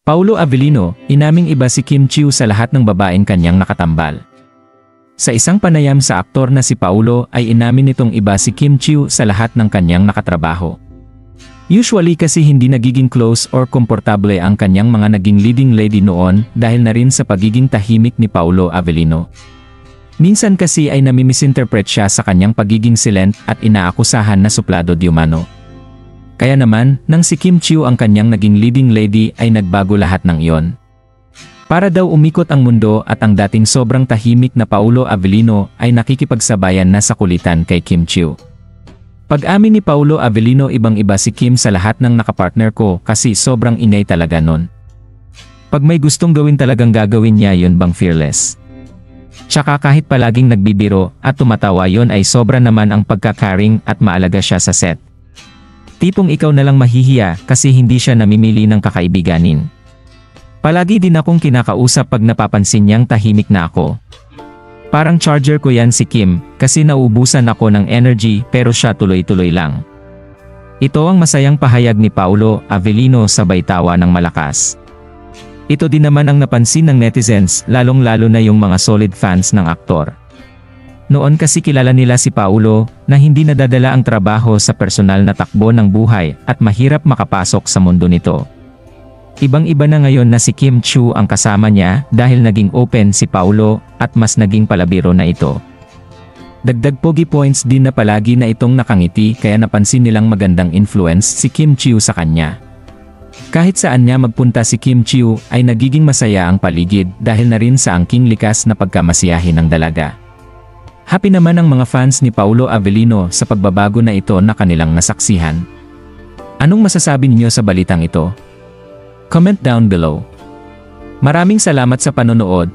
Paulo Avellino, inaming iba si Kim Chiu sa lahat ng babaeng kanyang nakatambal. Sa isang panayam sa aktor na si Paulo ay inamin nitong iba si Kim Chiu sa lahat ng kanyang nakatrabaho. Usually kasi hindi nagiging close or komportable ang kanyang mga naging leading lady noon dahil na rin sa pagiging tahimik ni Paulo Avellino. Minsan kasi ay namimisinterpret siya sa kanyang pagiging silent at inaakusahan na suplado di umano. Kaya naman, nang si Kim Chiu ang kanyang naging leading lady ay nagbago lahat ng iyon. Para daw umikot ang mundo at ang dating sobrang tahimik na Paulo Avellino ay nakikipagsabayan na sa kulitan kay Kim Chiu. Pag-amin ni Paulo Avellino, ibang-iba si Kim sa lahat ng nakapartner ko kasi sobrang inay talaga nun. Pag may gustong gawin talagang gagawin niya yun bang fearless. Tsaka kahit palaging nagbibiro at tumatawa yon ay sobra naman ang pagkakaring at maalaga siya sa set. Tipong ikaw na lang mahihiya kasi hindi siya namimili ng kakaibiganin. Palagi din akong kinakausap pag napapansin niyang tahimik na ako. Parang charger ko yan si Kim kasi nauubusan ako ng energy pero siya tuloy-tuloy lang. Ito ang masayang pahayag ni Paulo Avellino sabay tawa ng malakas. Ito din naman ang napansin ng netizens lalong-lalo na yung mga solid fans ng aktor. Noon kasi kilala nila si Paulo na hindi nadadala ang trabaho sa personal na takbo ng buhay at mahirap makapasok sa mundo nito. Ibang-iba na ngayon na si Kim Chiu ang kasama niya dahil naging open si Paulo at mas naging palabiro na ito. Dagdag pogi points din na palagi na itong nakangiti kaya napansin nilang magandang influence si Kim Chiu sa kanya. Kahit saan niya magpunta si Kim Chiu ay nagiging masaya ang paligid dahil na rin sa angking likas na pagkamasiyahin ng dalaga. Happy naman ang mga fans ni Paulo Avellino sa pagbabago na ito na kanilang nasaksihan. Anong masasabi niyo sa balitang ito? Comment down below. Maraming salamat sa panonood.